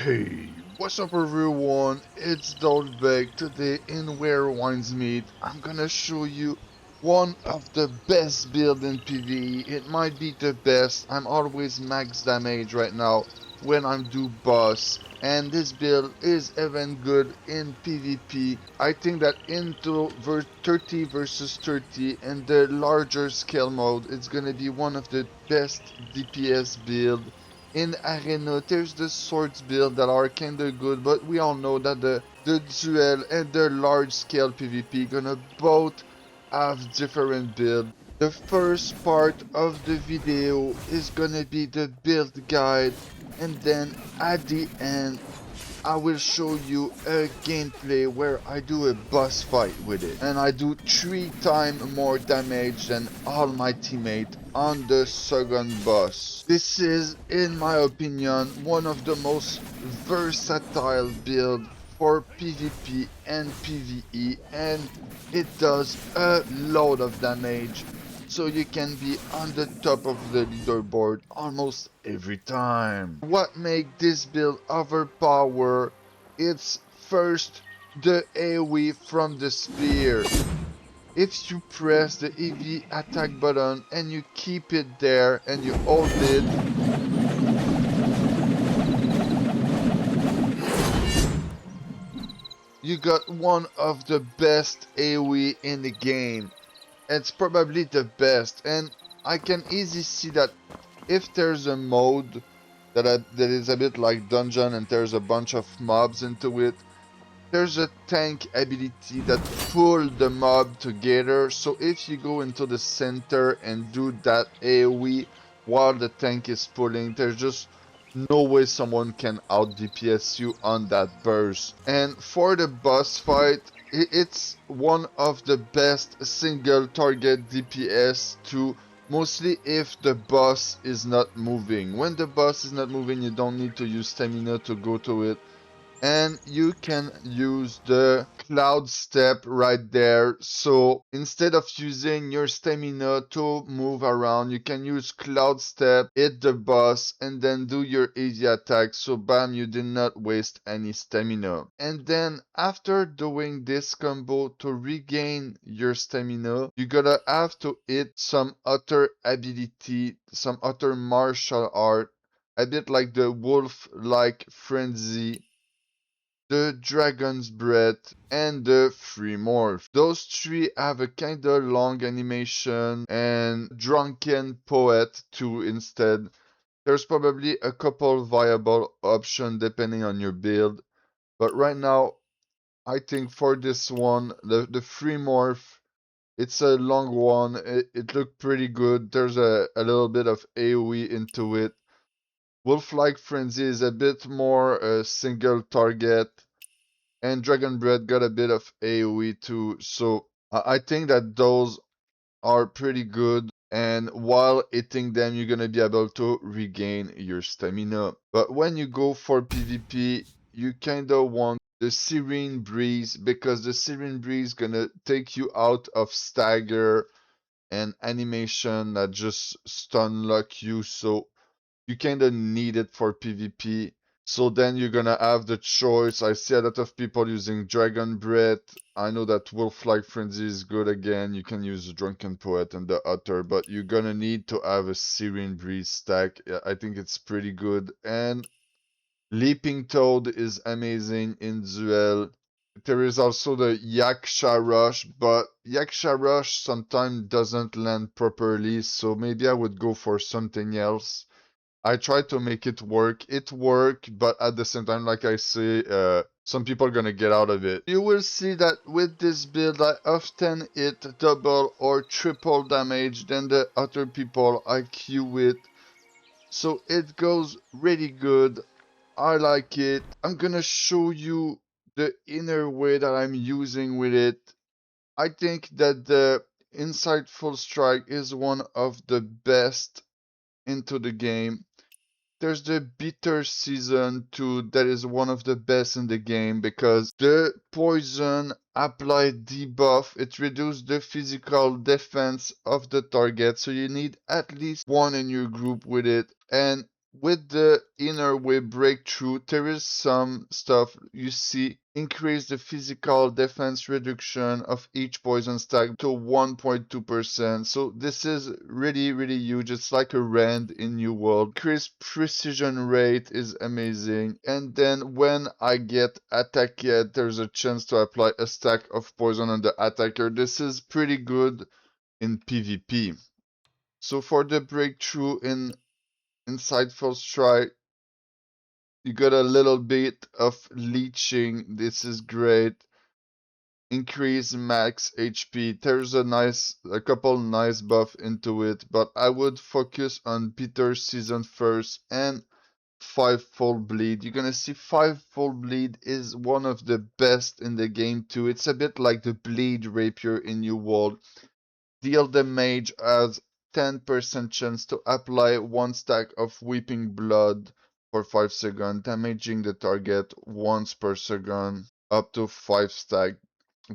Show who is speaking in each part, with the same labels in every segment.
Speaker 1: Hey, what's up everyone? It's Dolbeck. Today in Where Wines Meet, I'm gonna show you one of the best build in PvE. It might be the best. I'm always max damage right now when I'm do boss. And this build is even good in PvP. I think that into 30 versus 30 and the larger scale mode, it's gonna be one of the best DPS build in Arena. There's the swords build that are kinda good, but we all know that the duel and the large scale PvP gonna both have different build. The first part of the video is gonna be the build guide, and then at the end I will show you a gameplay where I do a boss fight with it. And I do 3 times more damage than all my teammates on the second boss. This is, in my opinion, one of the most versatile build for PvP and PvE, and it does a lot of damage, so you can be on the top of the leaderboard almost every time. What makes this build overpower? It's first the AoE from the spear. If you press the EV attack button and you keep it there and you hold it, you got one of the best AoE in the game. It's probably the best, and I can easily see that if there's a mode that is a bit like dungeon and there's a bunch of mobs into it, there's a tank ability that pull the mob together. So if you go into the center and do that AoE while the tank is pulling, there's just no way someone can out DPS you on that burst. And for the boss fight, it's one of the best single target DPS to mostly if the boss is not moving. When the boss is not moving, you don't need to use stamina to go to it, and you can use the cloud step right there. So instead of using your stamina to move around, you can use cloud step, hit the boss, and then do your easy attack. So bam, you did not waste any stamina. And then after doing this combo, to regain your stamina, you gotta have to hit some other ability, some other martial art, a bit like the wolf-like frenzy, the Dragon's Breath, and the Free Morph. Those three have a kinda long animation, and Drunken Poet too instead. There's probably a couple viable options depending on your build, but right now, I think for this one, the Free Morph, it's a long one, it looked pretty good. There's a little bit of AoE into it. Wolf-like Frenzy is a bit more single target, and Dragon Bread got a bit of AoE too, so I think that those are pretty good, and while hitting them you're gonna be able to regain your stamina. But when you go for PvP, you kinda want the Serene Breeze, because the Serene Breeze gonna take you out of stagger and animation that just stun lock you, so you kinda need it for PvP. So then you're gonna have the choice. I see a lot of people using Dragon Breath. I know that Wolf-like Frenzy is good again. You can use Drunken Poet and the Otter, but you're gonna need to have a Serene Breeze stack. I think it's pretty good. And Leaping Toad is amazing in Duel. There is also the Yaksha Rush, but Yaksha Rush sometimes doesn't land properly, so maybe I would go for something else. I tried to make it work. It worked, but at the same time, like I say, some people are gonna get out of it. You will see that with this build, I often hit double or triple damage than the other people I queue with. So it goes really good. I like it. I'm gonna show you the inner way that I'm using with it. I think that the Insightful Strike is one of the best into the game. There's the Bitter Season too, that is one of the best in the game, because the poison applied debuff, it reduces the physical defense of the target, so you need at least one in your group with it, and with the inner way breakthrough, there is some stuff you see increase the physical defense reduction of each poison stack to 1.2%. So this is really, really huge. It's like a rand in New World. Increased precision rate is amazing. And then when I get attacked, there's a chance to apply a stack of poison on the attacker. This is pretty good in PvP. So for the breakthrough in Insightful Strike, you got a little bit of leeching. This is great. Increase max HP. There's a couple nice buff into it, but I would focus on Bitter Season first and 5 full bleed. You're gonna see 5 full bleed is one of the best in the game too. It's a bit like the bleed rapier in New World. Deal the mage has 10% chance to apply one stack of weeping blood for 5 seconds, damaging the target once per second, up to 5 stack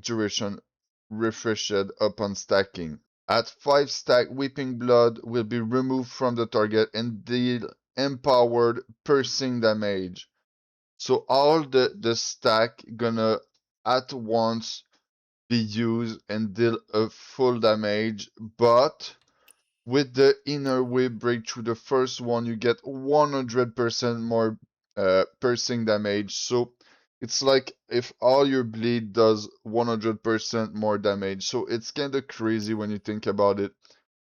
Speaker 1: duration refreshed upon stacking. At 5 stack, weeping blood will be removed from the target and deal empowered piercing damage. So all the stack gonna at once be used and deal a full damage, but with the inner way breakthrough, the first one, you get 100% more piercing damage. So it's like if all your bleed does 100% more damage. So it's kind of crazy when you think about it.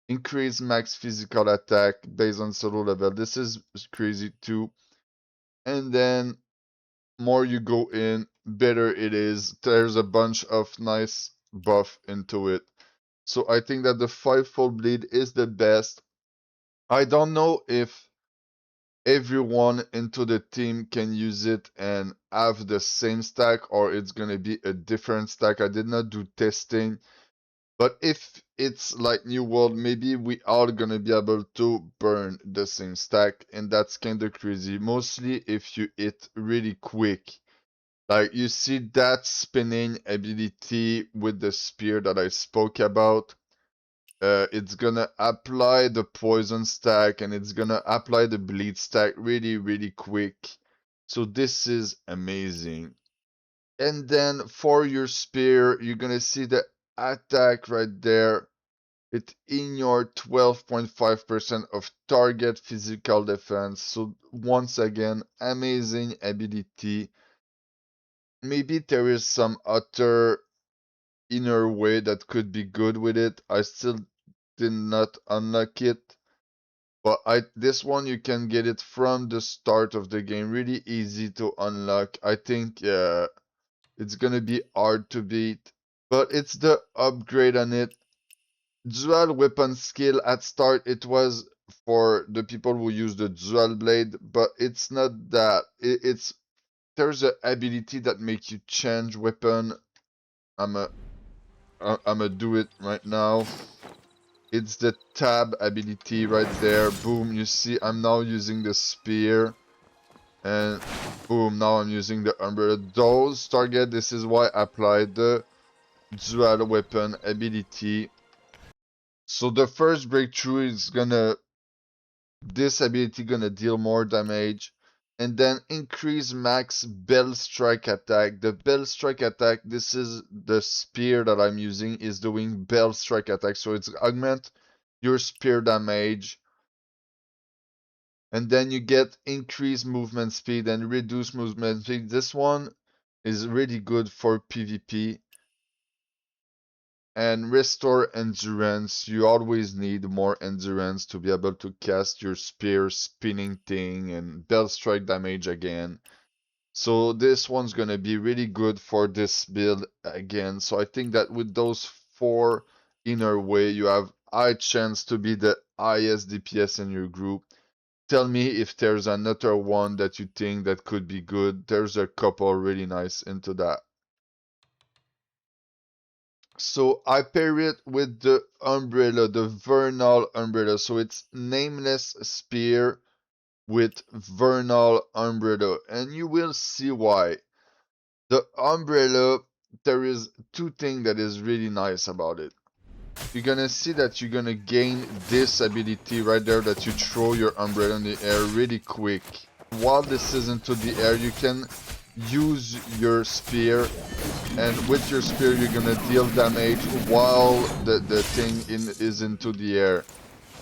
Speaker 1: Increase max physical attack based on solo level. This is crazy too. And then more you go in, better it is. There's a bunch of nice buff into it. So I think that the fivefold bleed is the best. I don't know if everyone into the team can use it and have the same stack or it's gonna be a different stack. I did not do testing, but if it's like New World, maybe we are gonna be able to burn the same stack, and that's kinda crazy. Mostly if you hit really quick. Like you see that spinning ability with the spear that I spoke about. It's gonna apply the poison stack and it's gonna apply the bleed stack really, really quick. So this is amazing. And then for your spear, you're gonna see the attack right there. It's in your 12.5% of target physical defense. So once again, amazing ability. Maybe there is some other inner way that could be good with it. I still did not unlock it. But this one you can get it from the start of the game. Really easy to unlock. I think it's gonna be hard to beat. But it's the upgrade on it. Dual weapon skill at start it was for the people who use the dual blade, but it's not that. It's there's a ability that makes you change weapon. I'm a I'ma do it right now. It's the tab ability right there. Boom, you see I'm now using the spear. And boom, now I'm using the umbrella. Those target, this is why I applied the dual weapon ability. So the first breakthrough is gonna, this ability gonna deal more damage. And then increase max bell strike attack. The bell strike attack, this is the spear that I'm using, is doing bell strike attack. So it's augment your spear damage. And then you get increased movement speed and reduced movement speed. This one is really good for PvP. And restore endurance. You always need more endurance to be able to cast your spear spinning thing and bell strike damage again. So this one's gonna be really good for this build again. So I think that with those 4 inner way, you have high chance to be the highest DPS in your group. Tell me if there's another one that you think that could be good. There's a couple really nice into that. So I pair it with the umbrella, the Vernal umbrella. So it's nameless spear with Vernal umbrella. And you will see why. The umbrella, there is 2 things that is really nice about it. you're gonna see that you're gonna gain this ability right there, that you throw your umbrella in the air really quick. While this is into the air, you can use your spear, and with your spear you're gonna deal damage while the thing is into the air.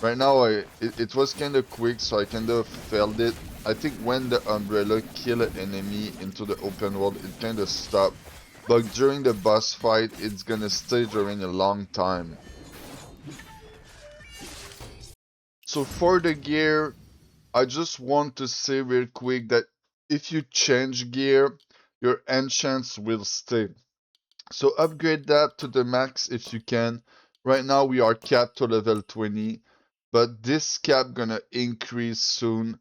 Speaker 1: Right now it was kind of quick, so I kind of failed it. I think when the umbrella kill an enemy into the open world, it kind of stopped. But during the boss fight, it's gonna stay during a long time. So for the gear, I just want to say real quick that if you change gear, your enchants will stay. So upgrade that to the max if you can. Right now we are capped to level 20, but this cap gonna increase soon.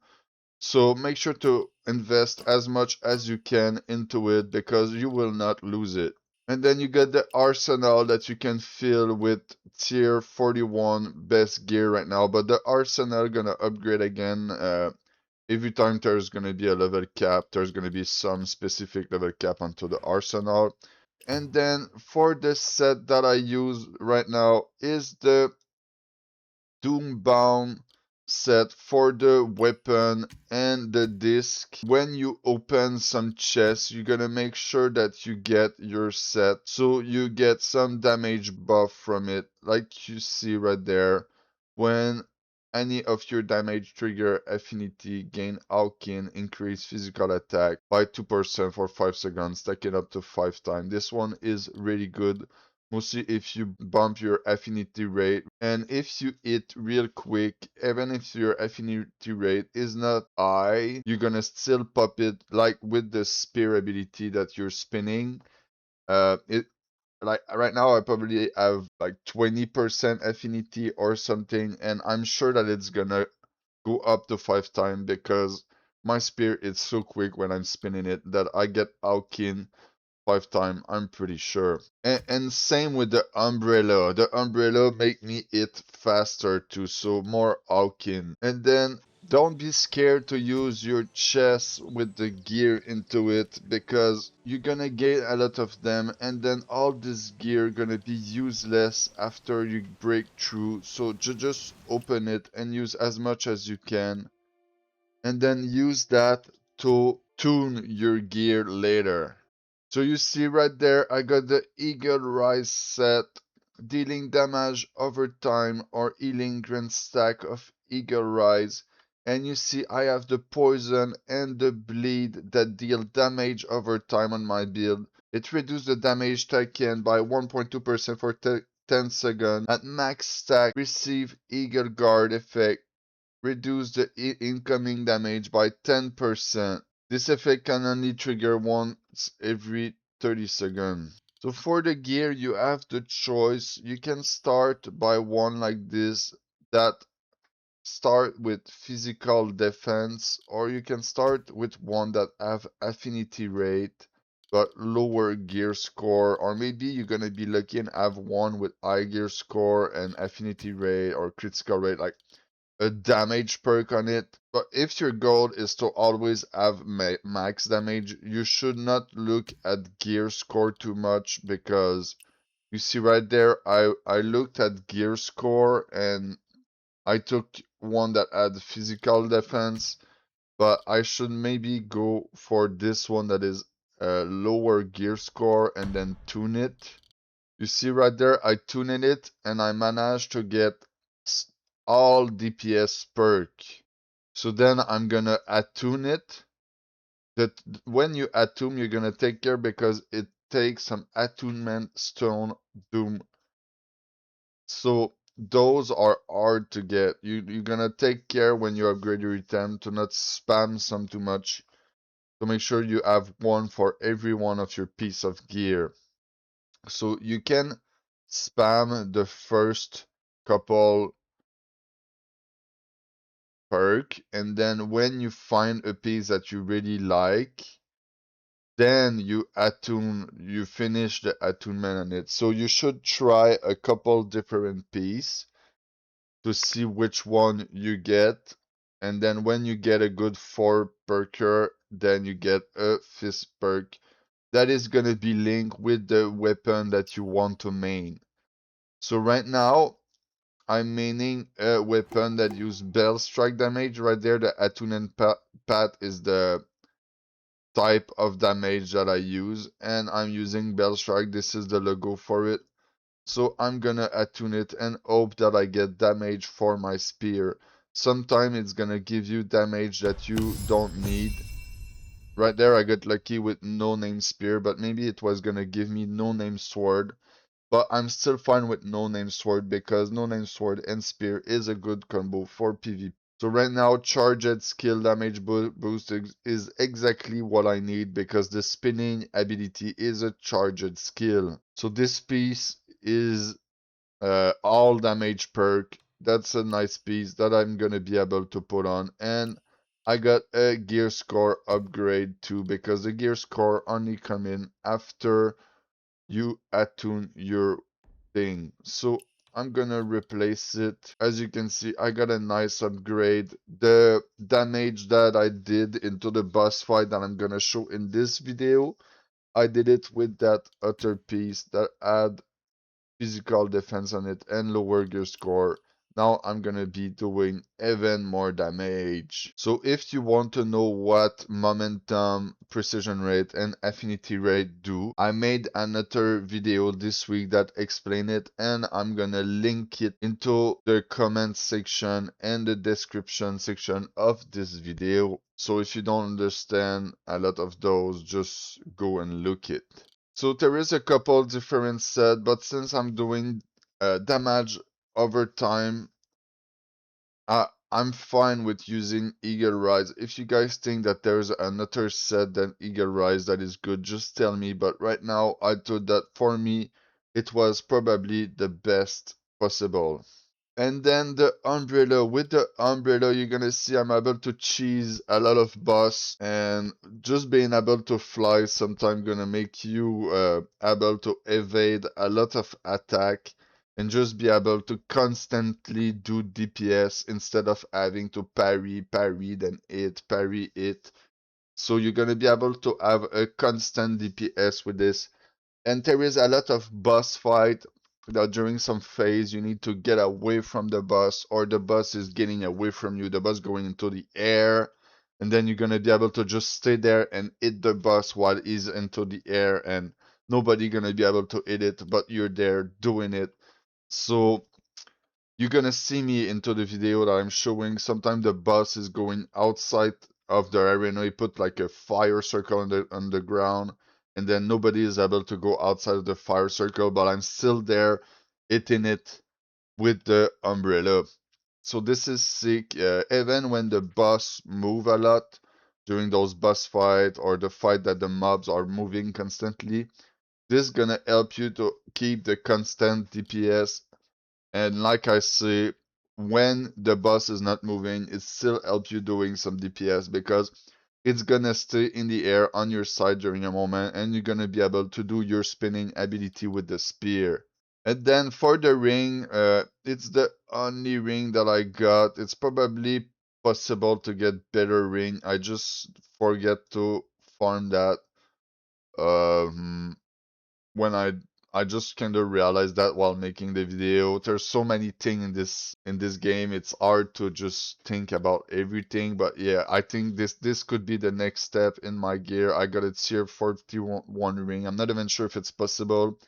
Speaker 1: So make sure to invest as much as you can into it because you will not lose it. And then you get the arsenal that you can fill with tier 41 best gear right now. But the arsenal gonna upgrade again. Every time there's gonna be a level cap, there's gonna be some specific level cap onto the arsenal. And then for the set that I use right now is the Doombound set for the weapon and the disc. When you open some chests, you're gonna make sure that you get your set so you get some damage buff from it, like you see right there. When any of your damage trigger affinity gain Alkin, increase physical attack by 2% for 5 seconds, stacking up to 5 times. This one is really good, mostly if you bump your affinity rate, and if you hit real quick, even if your affinity rate is not high, you're gonna still pop it, like with the spear ability that you're spinning. It like right now I probably have like 20% affinity or something, and I'm sure that it's gonna go up to 5 times because my spear is so quick when I'm spinning it that I get Alkin 5 times, I'm pretty sure. And same with the umbrella. The umbrella make me hit faster too, so more Alkin. And then don't be scared to use your chest with the gear into it because you're gonna get a lot of them, and then all this gear gonna be useless after you break through. So just open it and use as much as you can, and then use that to tune your gear later. So you see right there, I got the Eagle Rise set, dealing damage over time or healing grand stack of Eagle Rise. And you see I have the poison and the bleed that deal damage over time on my build. It reduces the damage taken by 1.2% for 10 seconds. At max stack, receive Eagle Guard effect, reduce the incoming damage by 10%. This effect can only trigger once every 30 seconds. So for the gear, you have the choice. You can start by one like this that start with physical defense, or you can start with one that have affinity rate but lower gear score, or maybe you're gonna be lucky and have one with high gear score and affinity rate or critical rate, like a damage perk on it. But if your goal is to always have max damage, you should not look at gear score too much because you see right there, I looked at gear score and I took one that had physical defense, but I should maybe go for this one that is a lower gear score and then tune it. You see right there, I tuned it and I managed to get all DPS perk. So then I'm gonna attune it. That when you attune, you're gonna take care because it takes some attunement stone doom. So those are hard to get. You're gonna take care when you upgrade your item to not spam some too much. To make sure you have one for every one of your piece of gear. So you can spam the first couple perk, and then when you find a piece that you really like, then you finish the attunement on it. So you should try a couple different piece to see which one you get, and then when you get a good 4 perker, then you get a 5th perk that is gonna be linked with the weapon that you want to main. So right now, I'm maining a weapon that use bell strike damage. Right there, the Atunen Pat is the type of damage that I use, and I'm using bell strike. This is the logo for it. So I'm gonna attune it and hope that I get damage for my spear. Sometimes it's gonna give you damage that you don't need. Right there I got lucky with no name spear, but maybe it was gonna give me no name sword. But I'm still fine with no name sword because no name sword and spear is a good combo for PvP. So right now, charged skill damage boost is exactly what I need because the spinning ability is a charged skill. So this piece is all damage perk. That's a nice piece that I'm gonna be able to put on. And I got a gear score upgrade too because the gear score only come in after you attune your thing. So I'm gonna replace it. As you can see, I got a nice upgrade. The damage that I did into the boss fight that I'm gonna show in this video, I did it with that other piece that had physical defense on it and lower gear score. Now I'm gonna be doing even more damage. So if you want to know what momentum, precision rate, and affinity rate do, I made another video this week that explain it, and I'm gonna link it into the comment section and the description section of this video. So if you don't understand a lot of those, just go and look it. So there is a couple different set, but since I'm doing damage over time, I'm fine with using Eagle Rise. If you guys think that there's another set than Eagle Rise that is good, just tell me. But right now, I thought that for me, it was probably the best possible. And then the umbrella, with the umbrella, you're gonna see I'm able to cheese a lot of boss, and just being able to fly sometimes gonna make you able to evade a lot of attack and just be able to constantly do DPS instead of having to parry, then hit, parry, hit. So you're gonna be able to have a constant DPS with this. And there is a lot of boss fight that during some phase you need to get away from the boss, or the boss is getting away from you, the boss going into the air, and then you're gonna be able to just stay there and hit the boss while he's into the air, and nobody gonna be able to hit it, but you're there doing it. So you're gonna see me into the video that I'm showing. Sometimes the boss is going outside of the arena. He put like a fire circle on the ground, and then nobody is able to go outside of the fire circle, but I'm still there hitting it with the umbrella. So this is sick. Even when the boss move a lot during those boss fight or the fight that the mobs are moving constantly, this is gonna help you to keep the constant DPS. And like I say, when the boss is not moving, it still helps you doing some DPS because it's gonna stay in the air on your side during a moment, and you're gonna be able to do your spinning ability with the spear. And then for the ring, it's the only ring that I got. It's probably possible to get better ring. I just forget to farm that. Um, when I just kind of realized that while making the video. There's so many things in this game. It's hard to just think about everything. But yeah, I think this could be the next step in my gear. I got a tier 41 ring. I'm not even sure if it's possible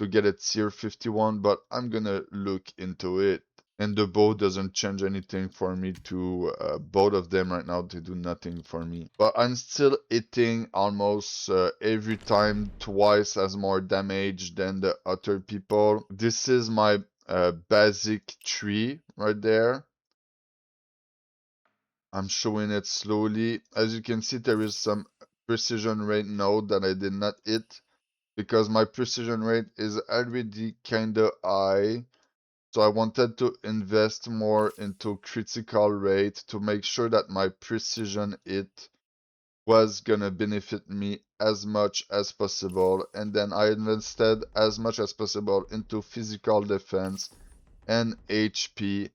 Speaker 1: to get a tier 51, but I'm gonna look into it. And the bow doesn't change anything for me to both of them right now. They do nothing for me. But I'm still hitting almost every time twice as more damage than the other people. This is my basic tree right there. I'm showing it slowly. As you can see, there is some precision rate node that I did not hit because my precision rate is already kinda high. So I wanted to invest more into critical rate to make sure that my precision hit was gonna benefit me as much as possible. And then I invested as much as possible into physical defense and HP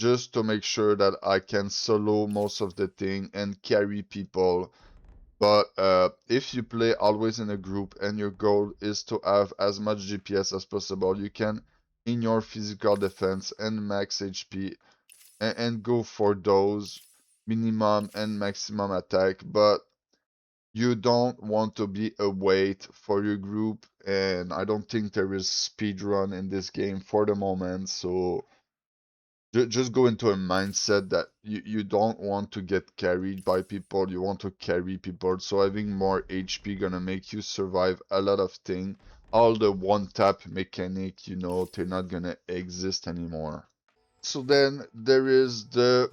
Speaker 1: just to make sure that I can solo most of the thing and carry people. But if you play always in a group and your goal is to have as much GPS as possible, you can in your physical defense and max HP and go for those minimum and maximum attack, but you don't want to be a weight for your group, and I don't think there is speedrun in this game for the moment, so just go into a mindset that you don't want to get carried by people, you want to carry people, so having more HP gonna make you survive a lot of things. All the one-tap mechanic, you know, they're not gonna exist anymore. So then there is the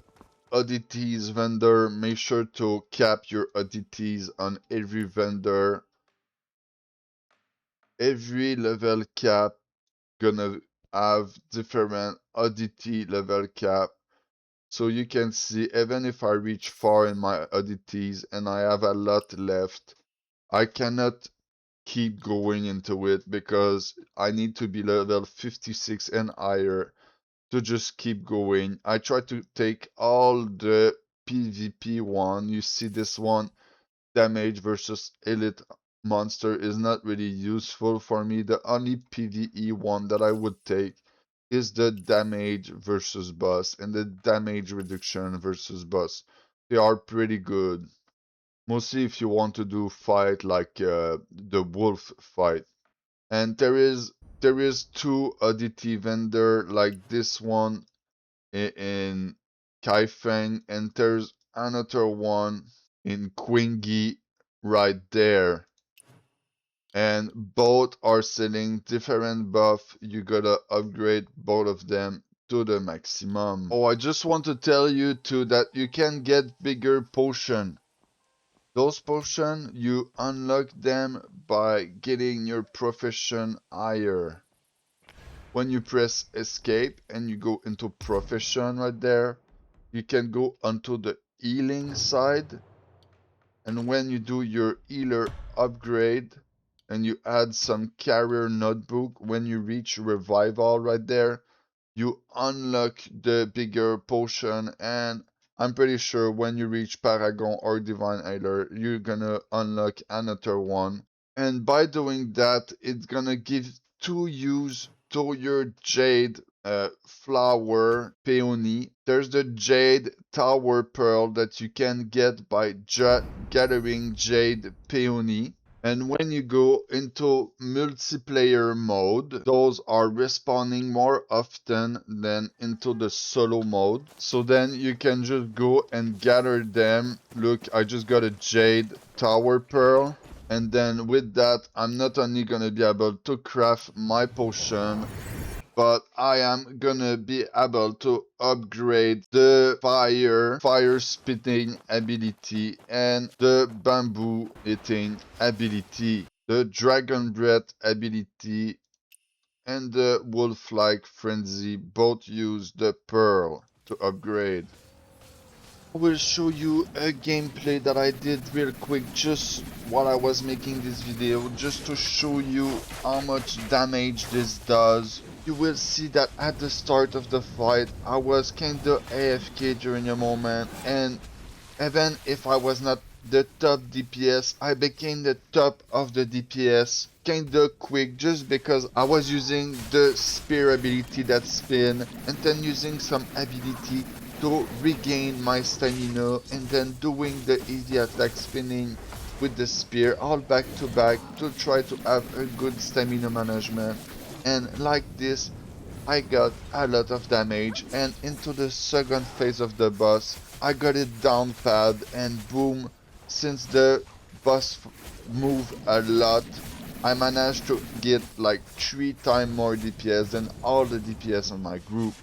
Speaker 1: oddities vendor. Make sure to cap your oddities on every vendor. Every level cap gonna have different oddity level cap. So you can see, even if I reach far in my oddities and I have a lot left, I cannot keep going into it because I need to be level 56 and higher to just keep going. I try to take all the PvP one. You see this one, damage versus elite monster, is not really useful for me. The only PvE one that I would take is the damage versus boss and the damage reduction versus boss. They are pretty good. Mostly if you want to do fight like the wolf fight. And there is two oddity vendor like this one in Kaifeng, and there's another one in Quingy right there. And both are selling different buff. You gotta upgrade both of them to the maximum. Oh, I just want to tell you too that you can get bigger potion. Those potion, you unlock them by getting your profession higher. When you press escape and you go into profession right there, you can go onto the healing side, and when you do your healer upgrade and you add some carrier notebook, when you reach revival right there, you unlock the bigger potion, and I'm pretty sure when you reach Paragon or Divine Healer, you're gonna unlock another one. And by doing that, it's gonna give 2 use to your Jade flower peony. There's the Jade Tower Pearl that you can get by gathering Jade peony. And when you go into multiplayer mode, those are respawning more often than into the solo mode. So then you can just go and gather them. Look, I just got a Jade Tower Pearl. And then with that, I'm not only gonna be able to craft my potion, but I am gonna be able to upgrade the fire spitting ability and the bamboo hitting ability, the dragon breath ability and the wolf-like frenzy both use the pearl to upgrade. I will show you a gameplay that I did real quick just while I was making this video, just to show you how much damage this does. You will see that at the start of the fight, I was kinda AFK during a moment, and even if I was not the top DPS, I became the top of the DPS kinda quick just because I was using the spear ability that spin and then using some ability to regain my stamina and then doing the easy attack spinning with the spear all back to back to try to have a good stamina management. And like this, I got a lot of damage, and into the second phase of the boss, I got it down pad, and boom, since the boss move a lot, I managed to get like 3 times more DPS than all the DPS on my group.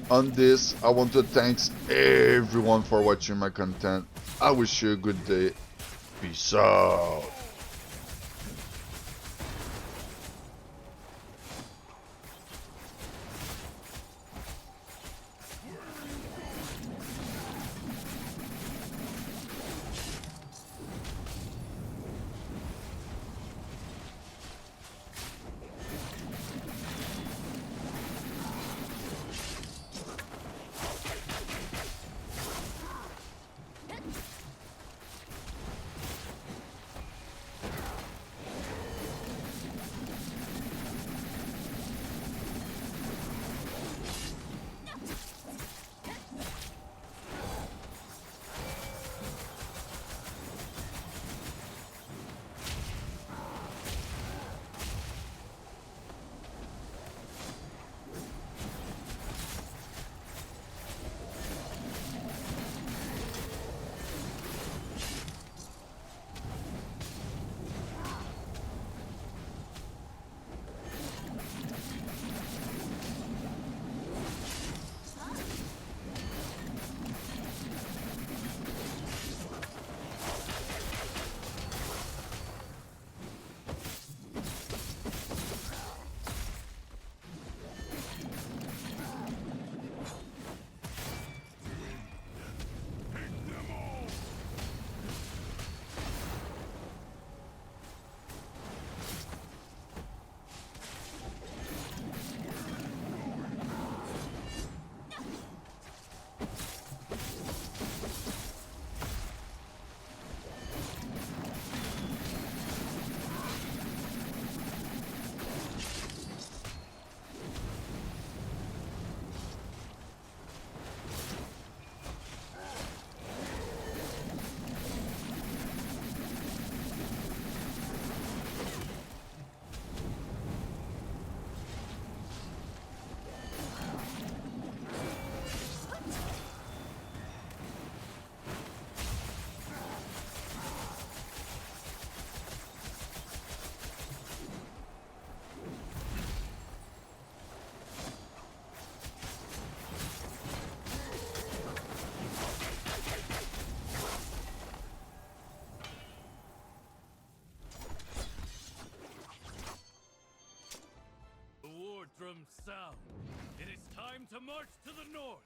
Speaker 1: On this, I want to thank everyone for watching my content. I wish you a good day. Peace out.
Speaker 2: March to the north.